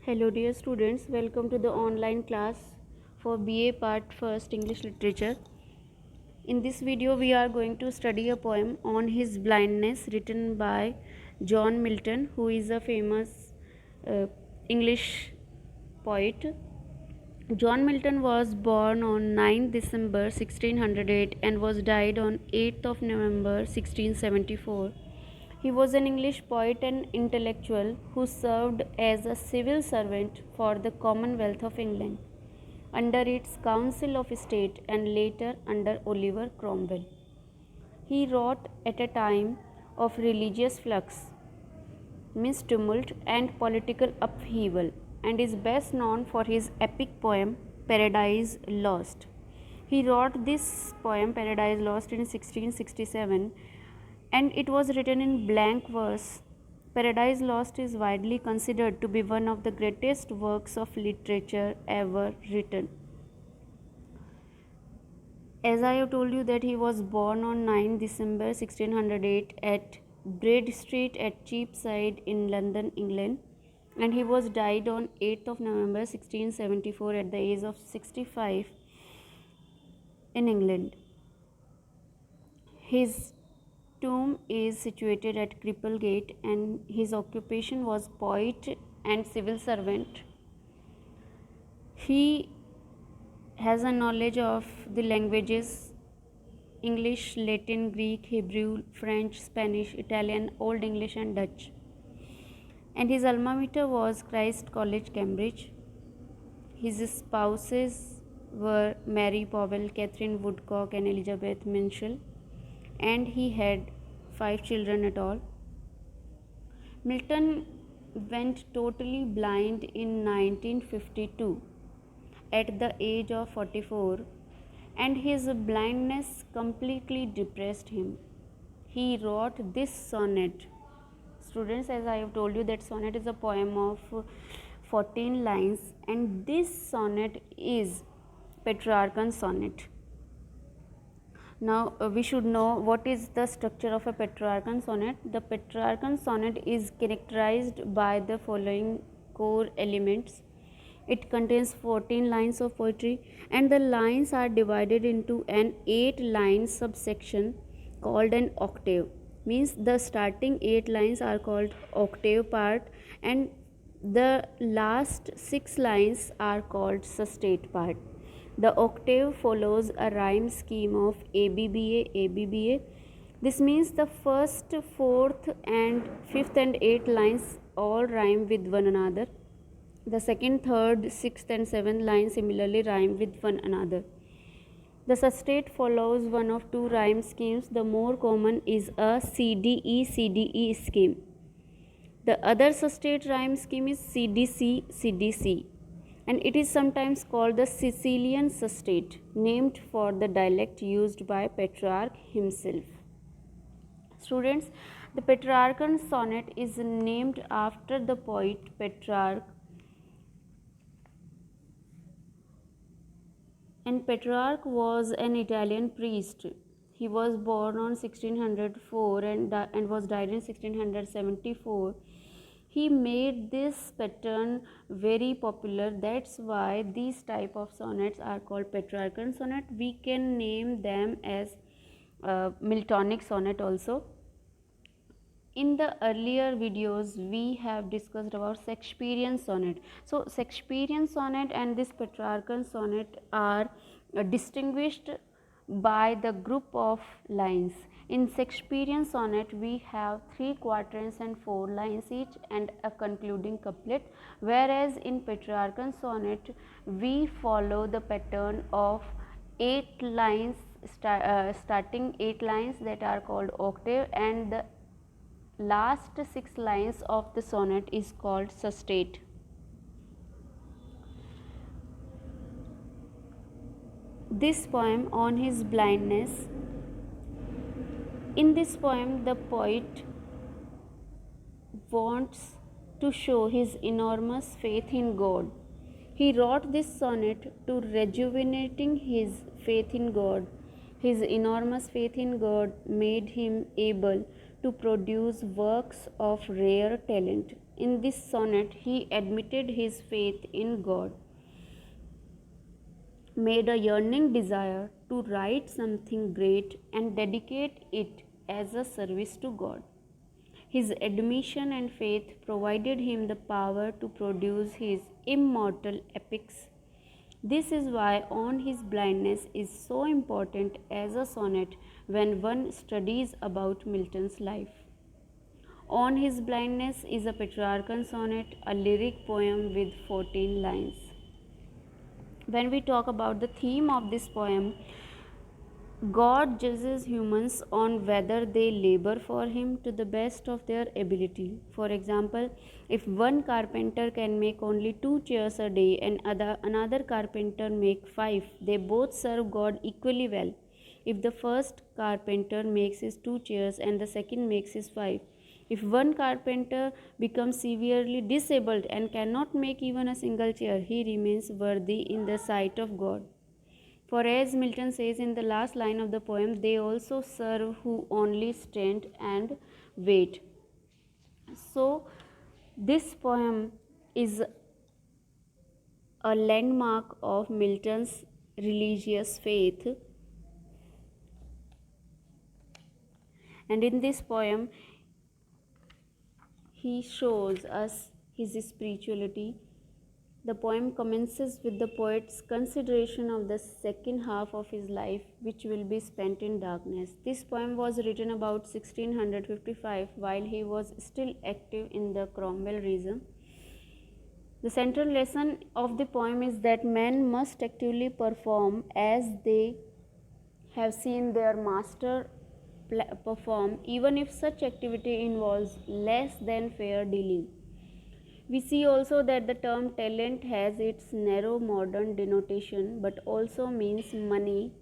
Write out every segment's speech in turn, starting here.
Hello dear students, welcome to the online class for BA Part 1st English Literature. In this video we are going to study a poem on his blindness written by John Milton, who is a famous English poet. John Milton was born on 9 December 1608 and was died on 8th of November 1674. He was an English poet and intellectual who served as a civil servant for the Commonwealth of England under its Council of State and later under Oliver Cromwell. He wrote at a time of religious flux, tumult, and political upheaval, and is best known for his epic poem Paradise Lost. He wrote this poem Paradise Lost in 1667 and it was written in blank verse. Paradise Lost is widely considered to be one of the greatest works of literature ever written. As I have told you that he was born on 9 December 1608 at Bread Street at Cheapside in London, England, and he was died on 8th of November 1674 at the age of 65 in England. His tomb is situated at Cripplegate and his occupation was poet and civil servant. He has a knowledge of the languages English, Latin, Greek, Hebrew, French, Spanish, Italian, Old English and Dutch. And his alma mater was Christ College, Cambridge. His spouses were Mary Powell, Catherine Woodcock and Elizabeth Minshall, and he had 5 children at all. Milton went totally blind in 1952 at the age of 44, and his blindness completely depressed him. He wrote this sonnet. Students, as I have told you that sonnet is a poem of 14 lines, and this sonnet is Petrarchan sonnet. Now we should know what is the structure of a Petrarchan sonnet. The Petrarchan sonnet is characterized by the following core elements. It contains 14 lines of poetry and the lines are divided into an 8-line subsection called an octave. Means the starting 8 lines are called octave part and the last 6 lines are called sustate part. The octave follows a rhyme scheme of ABBA, ABBA. This means the first, 4th and 5th and 8th lines all rhyme with one another. The second, 3rd, 6th and 7th lines similarly rhyme with one another. The sustate follows one of 2 rhyme schemes. The more common is a CDE, CDE scheme. The other sustate rhyme scheme is CDC, CDC, and it is sometimes called the Sicilian sustate, named for the dialect used by Petrarch himself. Students, the Petrarchan sonnet is named after the poet Petrarch, and Petrarch was an Italian priest. He was born on 1604 and was died in 1674. He made this pattern very popular. That's why these type of sonnets are called Petrarchan sonnet. We can name them as Miltonic sonnet also. In the earlier videos we have discussed about Shakespearean sonnet. So Shakespearean sonnet and this Petrarchan sonnet are distinguished by the group of lines. In Shakespearean sonnet we have 3 quatrains and 4 lines each and a concluding couplet, whereas in Petrarchan sonnet we follow the pattern of 8 lines, starting 8 lines that are called octave, and the last 6 lines of the sonnet is called sustate. This poem on his blindness. In this poem, the poet wants to show his enormous faith in God. He wrote this sonnet to rejuvenating his faith in God. His enormous faith in God made him able to produce works of rare talent. In this sonnet, he admitted his faith in God, made a yearning desire to write something great and dedicate it as a service to God. His admission and faith provided him the power to produce his immortal epics. This is why On His Blindness is so important as a sonnet when one studies about Milton's life. On His Blindness is a Petrarchan sonnet, a lyric poem with 14 lines. When we talk about the theme of this poem, God judges humans on whether they labor for Him to the best of their ability. For example, if one carpenter can make only 2 chairs a day and another carpenter make 5, they both serve God equally well. If the first carpenter makes his 2 chairs and the second makes his 5, if one carpenter becomes severely disabled and cannot make even a single chair, he remains worthy in the sight of God. For as Milton says in the last line of the poem, they also serve who only stand and wait. So, this poem is a landmark of Milton's religious faith. And in this poem, he shows us his spirituality. The poem commences with the poet's consideration of the second half of his life, which will be spent in darkness. This poem was written about 1655 while he was still active in the Cromwell region. The central lesson of the poem is that men must actively perform as they have seen their master perform, even if such activity involves less than fair dealing. We see also that the term talent has its narrow modern denotation but also means money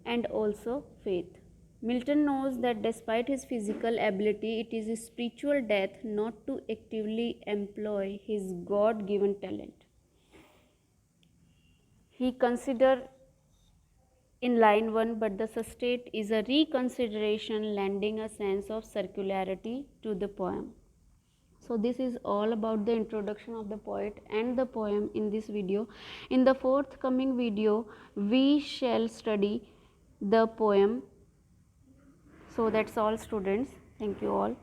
and also faith. Milton knows that despite his physical ability, it is his spiritual death not to actively employ his God given talent. He considered in line 1, but the sustate is a reconsideration, lending a sense of circularity to the poem. So this is all about the introduction of the poet and the poem in this video. In the forthcoming video, we shall study the poem. So that's all, students. Thank you all.